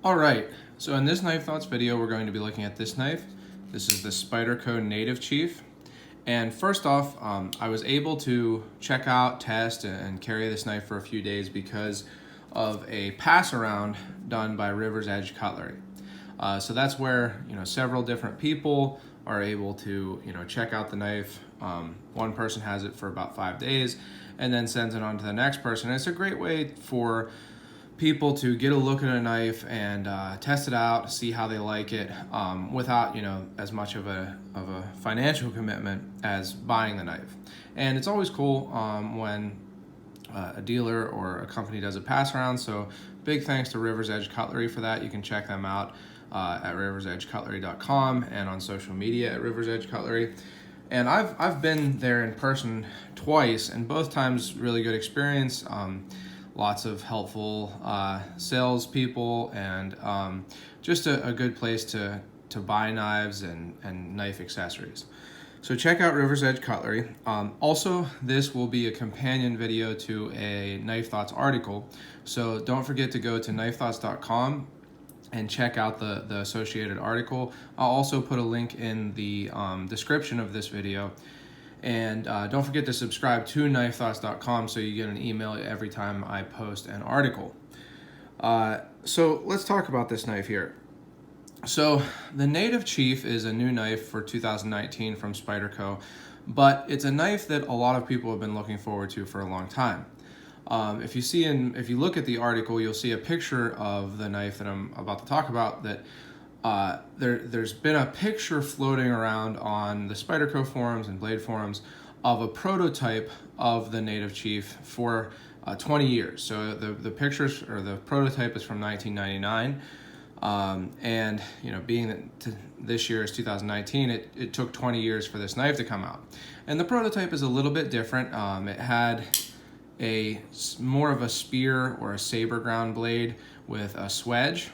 All right, so in this Knife Thoughts video, we're going to be looking at this knife. This is the Spyderco Native Chief. And first off, I was able to check out, test, and carry this knife for a few days because of a pass around done by River's Edge Cutlery. So that's where several different people are able to check out the knife. One person has it for about 5 days and then sends it on to the next person. And it's a great way for people to get a look at a knife and test it out, see how they like it, without as much of a financial commitment as buying the knife. And it's always cool when a dealer or a company does a pass around. So big thanks to River's Edge Cutlery for that. You can check them out at riversedgecutlery.com and on social media at River's Edge Cutlery. And I've been there in person twice, and both times really good experience. Lots of helpful sales people, and just a good place to buy knives and knife accessories. So check out River's Edge Cutlery. Also, this will be a companion video to a Knife Thoughts article. So don't forget to go to knifethoughts.com and check out the associated article. I'll also put a link in the description of this video. And don't forget to subscribe to knifethoughts.com so you get an email every time I post an article. So let's talk about this knife here. So the Native Chief is a new knife for 2019 from Spyderco, but it's a knife that a lot of people have been looking forward to for a long time. If you look at the article, you'll see a picture of the knife that I'm about to talk about. That there's been a picture floating around on the Spyderco forums and Blade forums of a prototype of the Native Chief for 20 years. So the pictures or the prototype is from 1999, and being that this year is 2019, it took 20 years for this knife to come out. And the prototype is a little bit different. It had more of a spear or a saber ground blade with a swedge.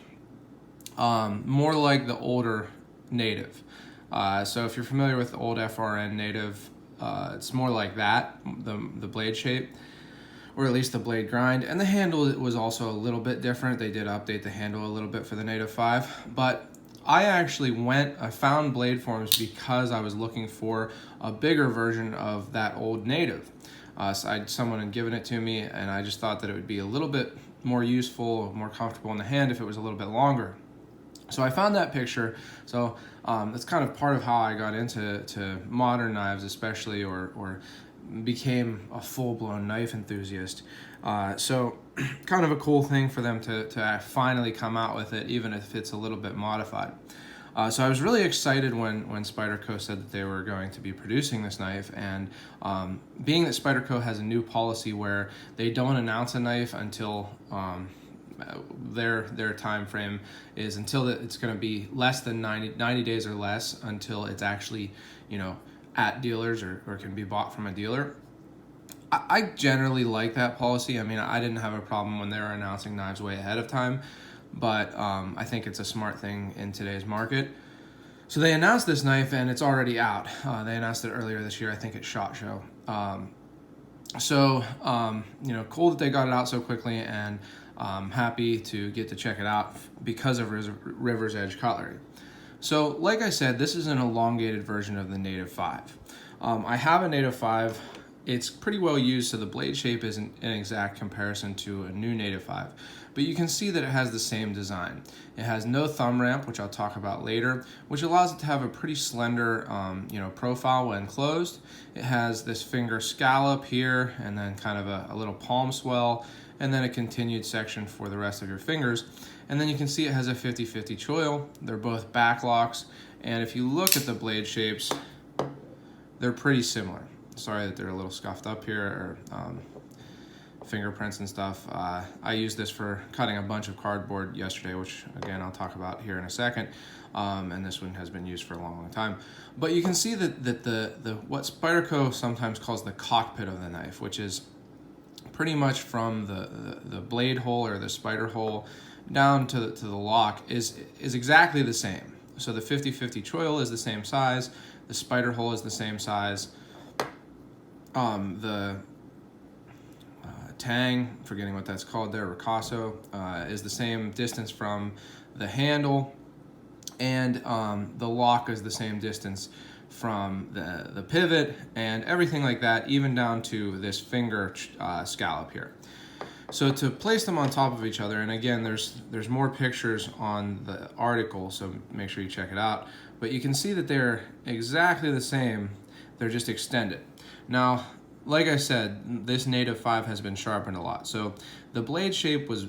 More like the older Native. So if you're familiar with the old FRN Native, it's more like that, the blade shape, or at least the blade grind. And the handle was also a little bit different. They did update the handle a little bit for the Native 5. But I found blade forms because I was looking for a bigger version of that old Native. Someone had given it to me, and I just thought that it would be a little bit more useful, more comfortable in the hand if it was a little bit longer. So I found that picture. So that's kind of part of how I got into modern knives, especially, or became a full-blown knife enthusiast. So kind of a cool thing for them to finally come out with it, even if it's a little bit modified. So I was really excited when Spyderco said that they were going to be producing this knife, and being that Spyderco has a new policy where they don't announce a knife until their time frame is until it's going to be less than 90 days or less until it's actually at dealers or can be bought from a dealer. I generally like that policy. I mean, I didn't have a problem when they were announcing knives way ahead of time, but I think it's a smart thing in today's market. So they announced this knife and it's already out. They announced it earlier this year, I think at SHOT Show. Cool that they got it out so quickly, and happy to get to check it out because of River's Edge Cutlery. So like I said, this is an elongated version of the Native 5. I have a Native 5. It's pretty well used, so the blade shape isn't an exact comparison to a new Native 5. But you can see that it has the same design. It has no thumb ramp, which I'll talk about later, which allows it to have a pretty slender profile when closed. It has this finger scallop here, and then kind of a little palm swell, and then a continued section for the rest of your fingers. And then you can see it has a 50-50 choil. They're both backlocks, and if you look at the blade shapes, they're pretty similar. Sorry that they're a little scuffed up here, or fingerprints and stuff. I used this for cutting a bunch of cardboard yesterday, which again I'll talk about here in a second. And this one has been used for a long, long time. But you can see that the what Spyderco sometimes calls the cockpit of the knife, which is pretty much from the blade hole or the spider hole down to the lock, is exactly the same. So the 50-50 choil is the same size, the spider hole is the same size. The tang, forgetting what that's called there, ricasso, is the same distance from the handle, and the lock is the same distance from the pivot, and everything like that, even down to this finger scallop here. So to place them on top of each other, and again, there's more pictures on the article, so make sure you check it out, but you can see that they're exactly the same, they're just extended. Now, like I said, this Native 5 has been sharpened a lot, so the blade shape was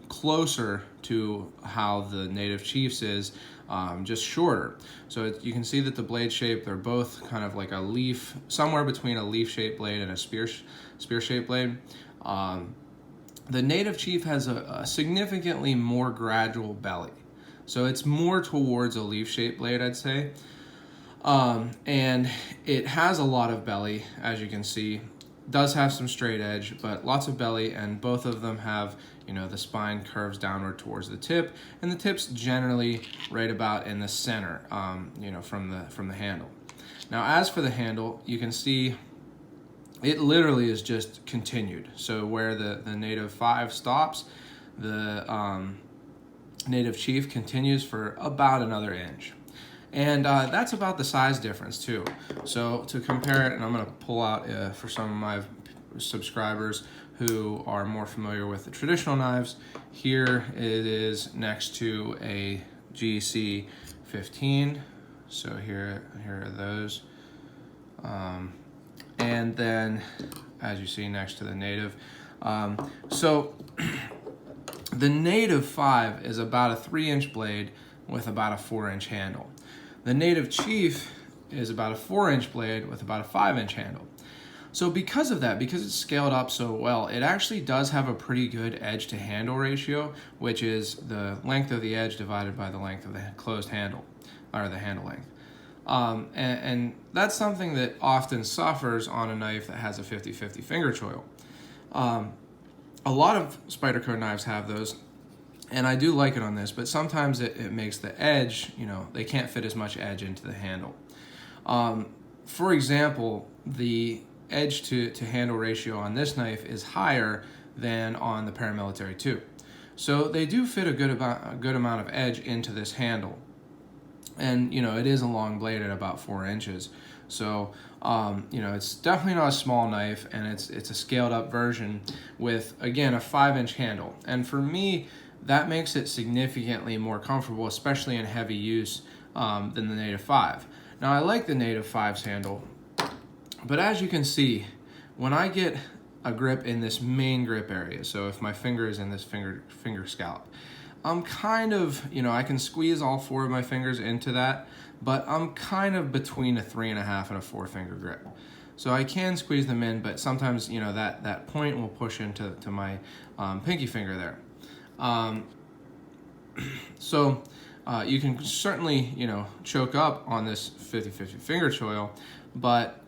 closer to how the Native Chief's is, just shorter. So you can see that the blade shape, they're both kind of like a leaf, somewhere between a leaf-shaped blade and a spear-shaped blade. The Native Chief has a significantly more gradual belly. So it's more towards a leaf-shaped blade, I'd say. And it has a lot of belly, as you can see. Does have some straight edge, but lots of belly, and both of them have, the spine curves downward towards the tip, and the tip's generally right about in the center, from the handle. Now, as for the handle, you can see it literally is just continued. So where the Native 5 stops, the Native Chief continues for about another inch. And that's about the size difference too. So to compare it, and I'm going to pull out for some of my subscribers who are more familiar with the traditional knives, here it is next to a GC15. So here are those. And then, as you see, next to the Native. So the Native 5 is about a 3-inch blade with about a 4-inch handle. The Native Chief is about a 4-inch blade with about a 5-inch handle. So because of that, because it's scaled up so well, it actually does have a pretty good edge to handle ratio, which is the length of the edge divided by the length of the closed handle, or the handle length. And that's something that often suffers on a knife that has a 50-50 finger choil. A lot of Spyderco knives have those, and I do like it on this, but sometimes it makes the edge, they can't fit as much edge into the handle. For example, the edge to handle ratio on this knife is higher than on the Paramilitary 2. So they do fit a good amount of edge into this handle. And, it is a long blade at about 4 inches. So, it's definitely not a small knife, and it's a scaled up version with, again, a 5-inch handle. And for me, that makes it significantly more comfortable, especially in heavy use, than the Native 5. Now, I like the Native 5's handle, but as you can see, when I get a grip in this main grip area, so if my finger is in this finger scallop, I'm kind of, I can squeeze all 4 of my fingers into that, but I'm kind of between a 3.5 and a 4 finger grip. So I can squeeze them in, but sometimes, that point will push into my pinky finger there. So you can certainly, choke up on this 50-50 finger choil, but,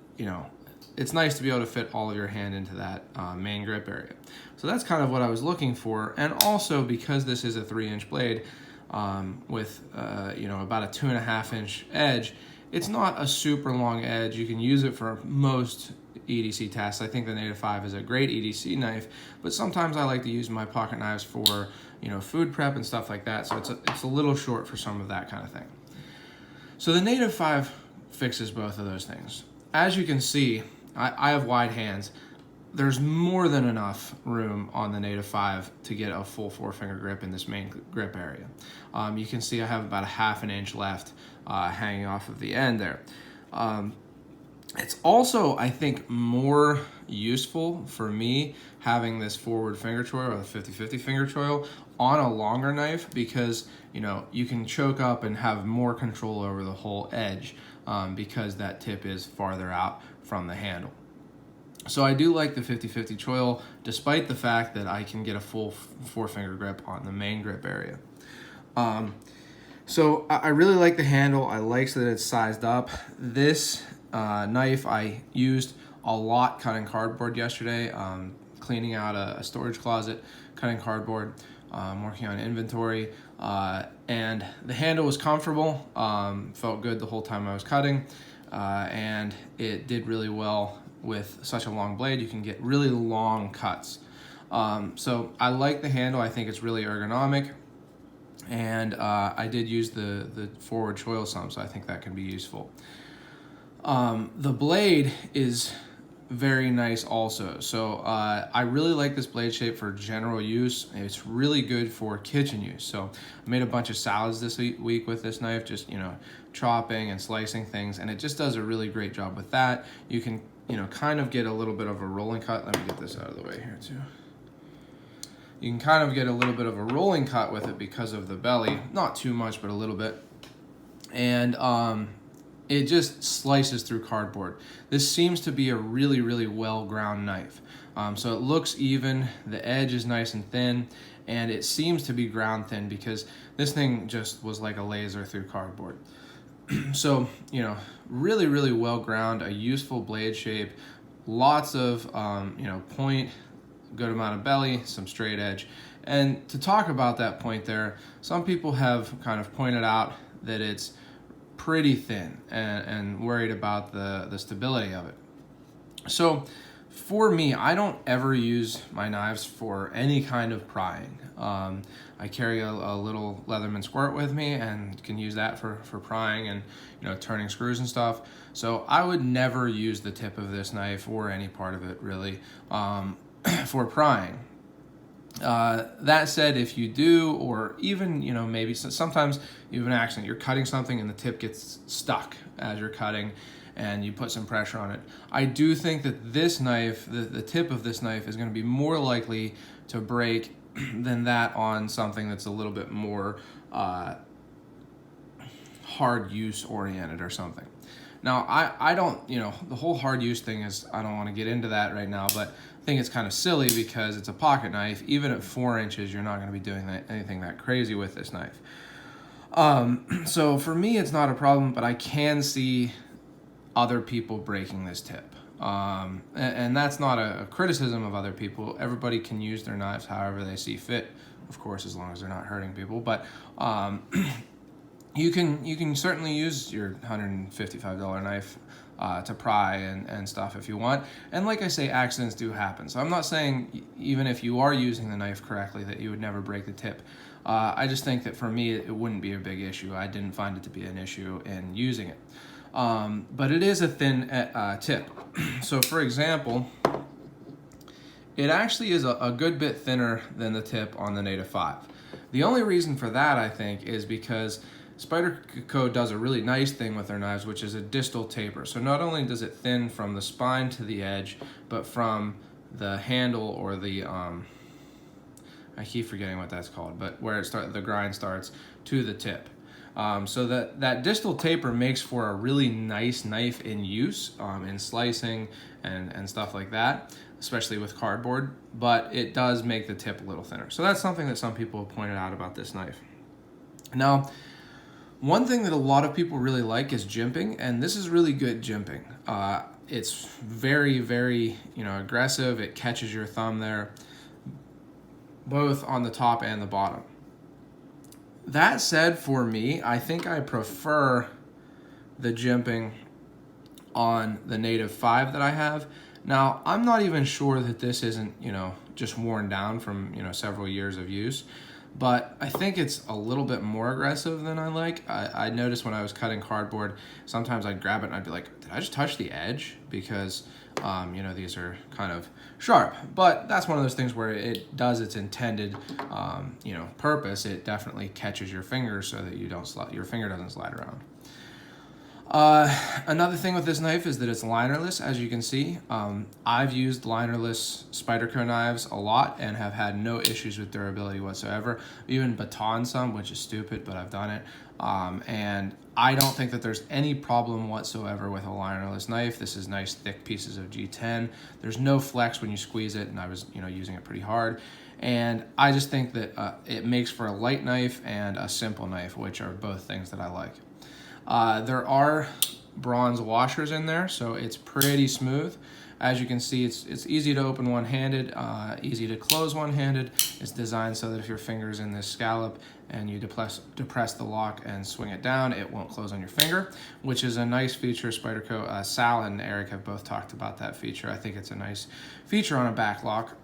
it's nice to be able to fit all of your hand into that main grip area. So that's kind of what I was looking for. And also, because this is a 3-inch blade with, about a 2.5-inch edge, it's not a super long edge. You can use it for most EDC tasks. I think the Native 5 is a great EDC knife, but sometimes I like to use my pocket knives for, food prep and stuff like that. So it's a little short for some of that kind of thing. So the Native 5 fixes both of those things. As you can see, I have wide hands. There's more than enough room on the Native 5 to get a full 4-finger grip in this main grip area. You can see I have about a 1/2 inch left hanging off of the end there. It's also, I think, more useful for me having this forward finger choil, or the 50-50 finger choil, on a longer knife, because you can choke up and have more control over the whole edge because that tip is farther out from the handle. So I do like the 50-50 choil, despite the fact that I can get a full 4-finger grip on the main grip area. So I really like the handle. I like that it's sized up. This knife I used a lot cutting cardboard yesterday, cleaning out a storage closet, cutting cardboard, working on inventory, and the handle was comfortable, felt good the whole time I was cutting, and it did really well with such a long blade. You can get really long cuts So I like the handle. I think it's really ergonomic. And I did use the forward choil some, so I think that can be useful. The blade is very nice also. So I really like this blade shape for general use. It's really good for kitchen use. So I made a bunch of salads this week with this knife, just, chopping and slicing things, and it just does a really great job with that. You can, kind of get a little bit of a rolling cut. Let me get this out of the way here too. You can kind of get a little bit of a rolling cut with it because of the belly. Not too much, but a little bit. And it just slices through cardboard. This seems to be a really, really well ground knife. So it looks even, the edge is nice and thin, and it seems to be ground thin because this thing just was like a laser through cardboard. So, really, really well ground, a useful blade shape, lots of, point, good amount of belly, some straight edge. And to talk about that point there, some people have kind of pointed out that it's pretty thin and worried about the stability of it. So for me, I don't ever use my knives for any kind of prying. I carry a little Leatherman squirt with me and can use that for prying and turning screws and stuff. So I would never use the tip of this knife or any part of it really for prying. That said, if you do, or even, maybe sometimes you have an accident, you're cutting something and the tip gets stuck as you're cutting and you put some pressure on it. I do think that this knife, the tip of this knife is going to be more likely to break than that on something that's a little bit more hard use oriented or something. Now, I don't, the whole hard use thing is, I don't want to get into that right now, but I think it's kind of silly because it's a pocket knife. Even at 4 inches, you're not going to be doing anything that crazy with this knife. So for me, it's not a problem, but I can see other people breaking this tip. And that's not a criticism of other people. Everybody can use their knives however they see fit, of course, as long as they're not hurting people. But you can certainly use your $155 knife to pry and stuff if you want. And like I say, accidents do happen. So I'm not saying even if you are using the knife correctly that you would never break the tip. I just think that for me, it wouldn't be a big issue. I didn't find it to be an issue in using it. But it is a thin tip. So for example, it actually is a good bit thinner than the tip on the Native 5. The only reason for that, I think, is because Spyderco does a really nice thing with their knives, which is a distal taper. So not only does it thin from the spine to the edge, but from the handle or the, I keep forgetting what that's called, but where the grind starts to the tip. So that distal taper makes for a really nice knife in use, in slicing and stuff like that, especially with cardboard, but it does make the tip a little thinner. So that's something that some people have pointed out about this knife. Now, one thing that a lot of people really like is jimping, and this is really good jimping. It's very, very, aggressive. It catches your thumb there, both on the top and the bottom. That said, for me, I think I prefer the jimping on the Native 5 that I have. Now, I'm not even sure that this isn't, just worn down from, several years of use. But I think it's a little bit more aggressive than I like. I noticed when I was cutting cardboard, sometimes I'd grab it and I'd be like, did I just touch the edge? Because, these are kind of sharp. But that's one of those things where it does its intended, purpose. It definitely catches your finger so that your finger doesn't slide around. Another thing with this knife is that it's linerless, as you can see. I've used linerless Spyderco knives a lot and have had no issues with durability whatsoever. Even baton some, which is stupid, but I've done it. And I don't think that there's any problem whatsoever with a linerless knife. This is nice thick pieces of G10. There's no flex when you squeeze it, and I was using it pretty hard. And I just think that it makes for a light knife and a simple knife, which are both things that I like. There are bronze washers in there, so it's pretty smooth. As you can see, it's easy to open one-handed, easy to close one-handed. It's designed so that if your finger's in this scallop and you depress the lock and swing it down, it won't close on your finger, which is a nice feature. Spyderco, Sal and Eric have both talked about that feature. I think it's a nice feature on a back lock.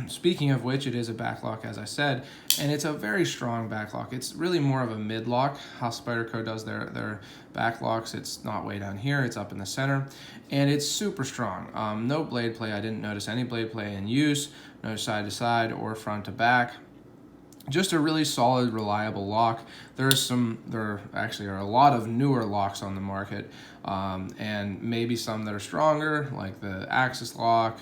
speaking of which, it is a back lock, as I said, and it's a very strong back lock. It's really more of a mid lock, how Spyderco does their back locks. It's not way down here, it's up in the center, and it's super strong. No blade play. I didn't notice any blade play in use, no side to side or front to back. Just a really solid, reliable lock. There actually are a lot of newer locks on the market, and maybe some that are stronger, like the Axis lock,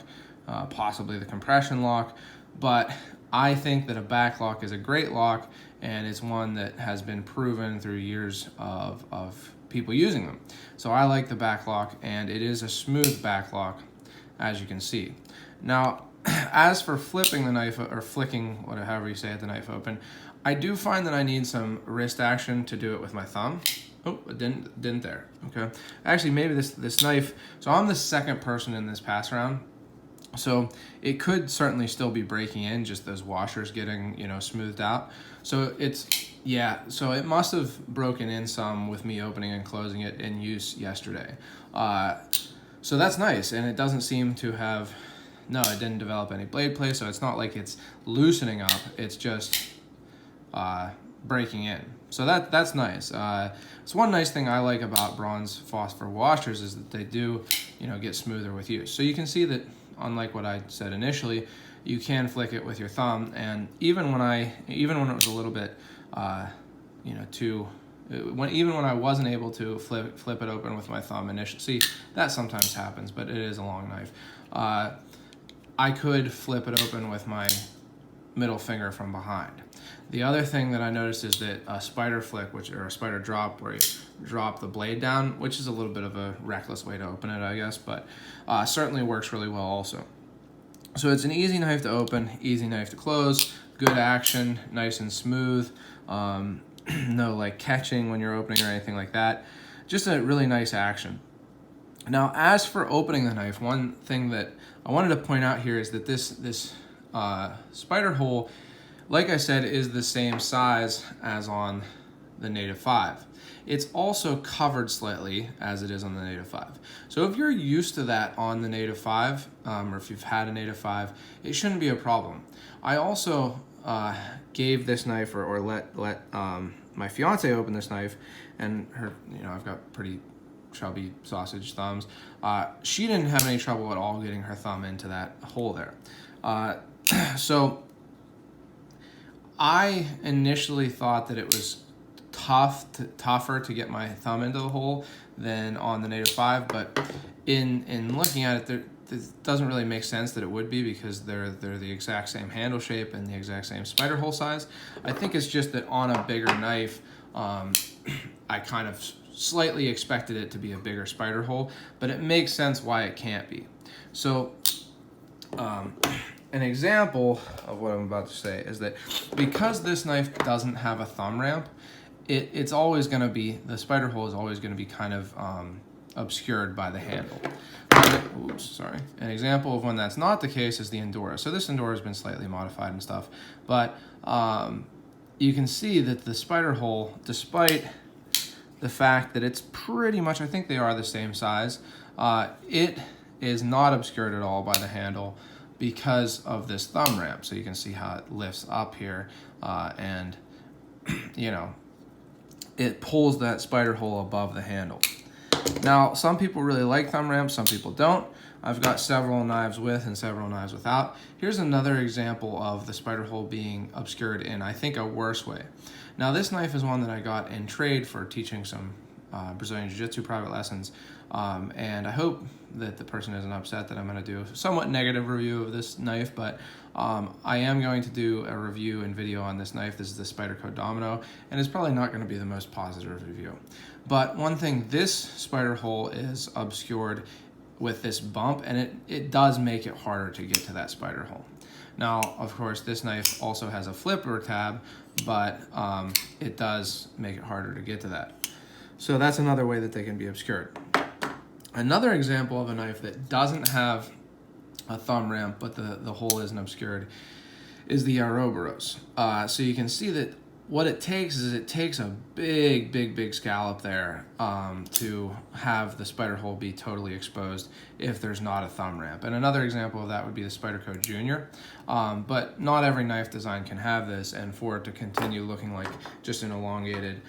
possibly the compression lock, but I think that a back lock is a great lock, and it's one that has been proven through years of people using them. So I like the back lock, and it is a smooth back lock, as you can see. Now, as for flipping the knife, or flicking, however you say it, the knife open, I do find that I need some wrist action to do it with my thumb. Oh, it didn't there. Okay. Actually, maybe this knife, so I'm the second person in this pass round, so it could certainly still be breaking in, just those washers getting, smoothed out. So so it must have broken in some with me opening and closing it in use yesterday. So that's nice, and it doesn't seem to have, no, it didn't develop any blade play, so it's not like it's loosening up, it's just breaking in. So that's nice. It's one nice thing I like about bronze phosphor washers is that they do, get smoother with use. So you can see that, unlike what I said initially, you can flick it with your thumb, and even when it was a little bit, even when I wasn't able to flip it open with my thumb initially, see, that sometimes happens, but it is a long knife. I could flip it open with my middle finger from behind. The other thing that I noticed is that a spider flick, or a spider drop, where you drop the blade down, which is a little bit of a reckless way to open it, I guess, but certainly works really well also. So it's an easy knife to open, easy knife to close, good action, nice and smooth, no like catching when you're opening or anything like that. Just a really nice action. Now, as for opening the knife, one thing that I wanted to point out here is that this spider hole, like I said, is the same size as on the Native 5. It's also covered slightly as it is on the Native 5. So if you're used to that on the Native 5, or if you've had a Native 5, it shouldn't be a problem. I also gave this knife, or let my fiance open this knife, and her, I've got pretty chubby sausage thumbs. She didn't have any trouble at all getting her thumb into that hole there. So I initially thought that it was tougher to get my thumb into the hole than on the Native 5, but in looking at it, it doesn't really make sense that it would be, because they're the exact same handle shape and the exact same spider hole size. I think it's just that on a bigger knife, I kind of slightly expected it to be a bigger spider hole, but it makes sense why it can't be. So an example of what I'm about to say is that because this knife doesn't have a thumb ramp, it's always going to be, the spider hole is always going to be kind of obscured by the handle. Oops, sorry. An example of when that's not the case is the Endura. So this Endura has been slightly modified and stuff, but you can see that the spider hole, despite the fact that it's pretty much, I think they are the same size, it is not obscured at all by the handle because of this thumb ramp. So you can see how it lifts up here, and it pulls that spider hole above the handle. Now, some people really like thumb ramps, some people don't. I've got several knives with and several knives without. Here's another example of the spider hole being obscured in, I think, a worse way. Now, this knife is one that I got in trade for teaching some Brazilian Jiu-Jitsu private lessons, and I hope that the person isn't upset that I'm going to do a somewhat negative review of this knife, but I am going to do a review and video on this knife. This is the Spyderco Domino, and it's probably not going to be the most positive review. But one thing, this spider hole is obscured with this bump, and it does make it harder to get to that spider hole. Now, of course, this knife also has a flipper tab, but it does make it harder to get to that. So that's another way that they can be obscured. Another example of a knife that doesn't have a thumb ramp, but the hole isn't obscured, is the Ouroboros. So you can see that what it takes is it takes a big scallop there to have the spider hole be totally exposed if there's not a thumb ramp. And another example of that would be the Spyderco Junior. But not every knife design can have this, and for it to continue looking like just an elongated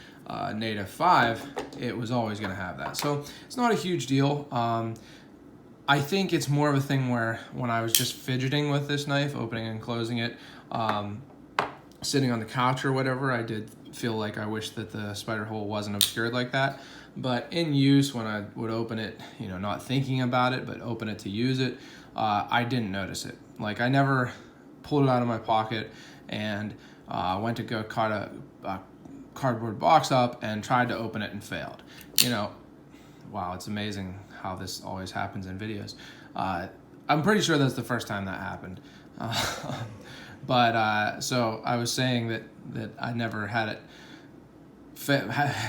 native 5, it was always going to have that. So it's not a huge deal. I think it's more of a thing where when I was just fidgeting with this knife, opening and closing it, sitting on the couch or whatever, I did feel like I wish that the spider hole wasn't obscured like that. But in use, when I would open it, you know, not thinking about it, but open it to use it, I didn't notice it. Like, I never pulled it out of my pocket and went to go cut a cardboard box up and tried to open it and failed. You know, wow, it's amazing how this always happens in videos. I'm pretty sure that's the first time that happened. But so I was saying that I never had it,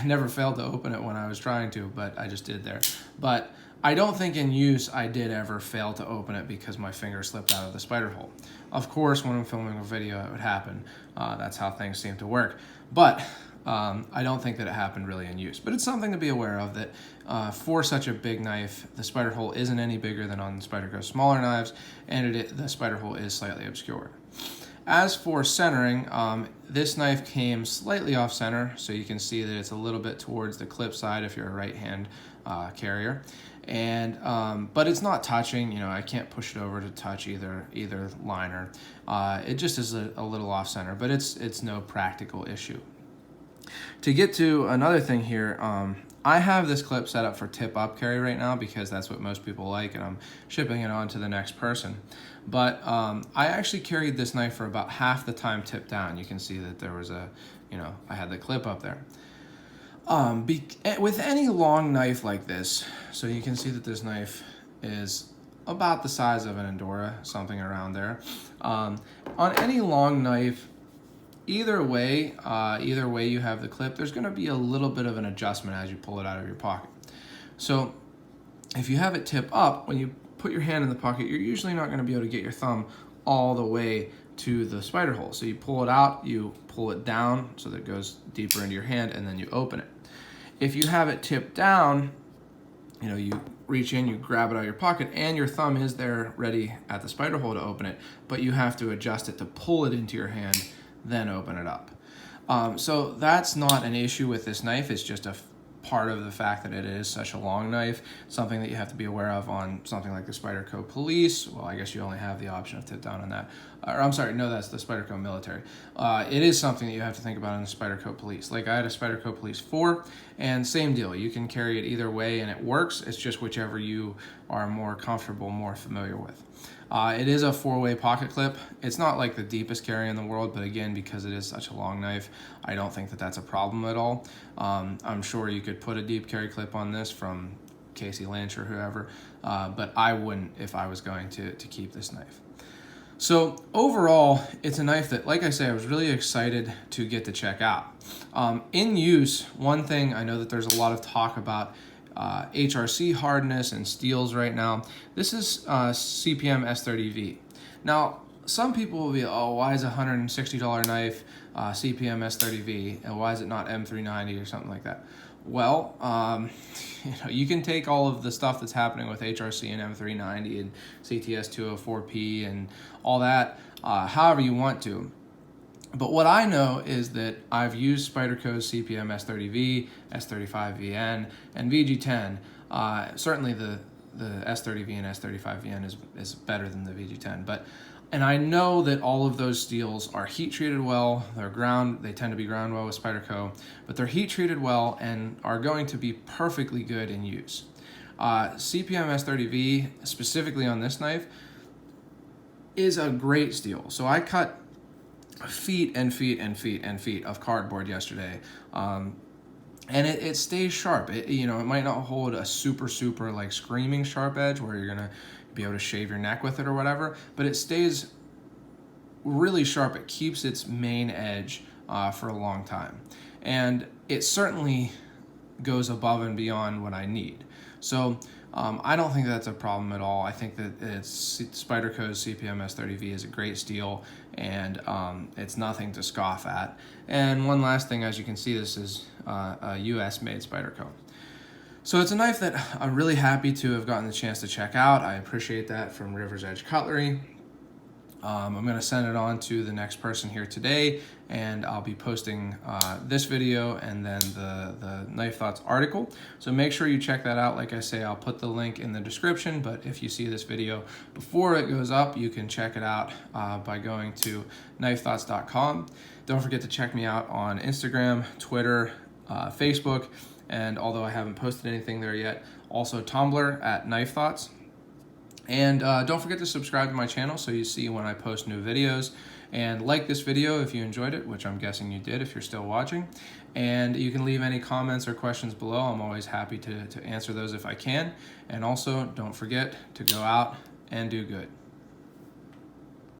never failed to open it when I was trying to, but I just did there. But I don't think in use I did ever fail to open it because my finger slipped out of the spider hole. Of course, when I'm filming a video, it would happen. That's how things seem to work. But I don't think that it happened really in use. But it's something to be aware of, that for such a big knife, the spider hole isn't any bigger than on Spyderco smaller knives, and the spider hole is slightly obscured. As for centering, this knife came slightly off center, so you can see that it's a little bit towards the clip side if you're a right-hand carrier. And but it's not touching. You know, I can't push it over to touch either liner. It just is a little off center, but it's no practical issue. To get to another thing here, I have this clip set up for tip up carry right now because that's what most people like, and I'm shipping it on to the next person. But I actually carried this knife for about half the time tip down. You can see that there was I had the clip up there. With any long knife like this, so you can see that this knife is about the size of an Endura, something around there. On any long knife, either way you have the clip, there's going to be a little bit of an adjustment as you pull it out of your pocket. So if you have it tip up, when you put your hand in the pocket, you're usually not going to be able to get your thumb all the way to the spider hole. So you pull it out, you pull it down so that it goes deeper into your hand, and then you open it. If you have it tipped down, you know, you reach in, you grab it out of your pocket, and your thumb is there ready at the spider hole to open it, but you have to adjust it to pull it into your hand, then open it up. So that's not an issue with this knife. It's just a part of the fact that it is such a long knife, something that you have to be aware of on something like the Spyderco Police. Well, I guess you only have the option of tip down on that. Or I'm sorry, no, that's the Spyderco Military. It is something that you have to think about in the Spyderco Police. Like, I had a Spyderco Police 4, and same deal. You can carry it either way and it works. It's just whichever you are more comfortable, more familiar with. It is a 4-way pocket clip. It's not like the deepest carry in the world, but again, because it is such a long knife, I don't think that that's a problem at all. I'm sure you could put a deep carry clip on this from Casey Lynch or whoever, but I wouldn't if I was going to keep this knife. So overall, it's a knife that, like I say, I was really excited to get to check out. In use, one thing I know that there's a lot of talk about HRC hardness and steels right now. This is CPM S30V. Now, some people will be, oh, why is a $160 knife CPM S30V, and why is it not M390 or something like that? Well, you can take all of the stuff that's happening with HRC and M390 and CTS 204P and all that however you want to. But what I know is that I've used Spyderco's CPM S30V, S35VN, and VG10. Certainly the S30V and S35VN is better than the VG10. And I know that all of those steels are heat treated well. They tend to be ground well with Spyderco, but they're heat treated well and are going to be perfectly good in use. CPM S30V, specifically on this knife, is a great steel. So I cut feet and feet and feet and feet of cardboard yesterday, and it stays sharp. It might not hold a super like screaming sharp edge where you're gonna be able to shave your neck with it or whatever, but it stays really sharp. It keeps its main edge for a long time, and it certainly goes above and beyond what I need. So I don't think that's a problem at all. I think that Spyderco's CPM S30V is a great steel, and it's nothing to scoff at. And one last thing, as you can see, this is a US made Spyderco. So it's a knife that I'm really happy to have gotten the chance to check out. I appreciate that from River's Edge Cutlery. I'm going to send it on to the next person here today, and I'll be posting this video and then the Knife Thoughts article. So make sure you check that out. Like I say, I'll put the link in the description, but if you see this video before it goes up, you can check it out by going to knifethoughts.com. Don't forget to check me out on Instagram, Twitter, Facebook, and although I haven't posted anything there yet, also Tumblr at Knife Thoughts. And don't forget to subscribe to my channel so you see when I post new videos. And like this video if you enjoyed it, which I'm guessing you did if you're still watching. And you can leave any comments or questions below. I'm always happy to answer those if I can. And also, don't forget to go out and do good.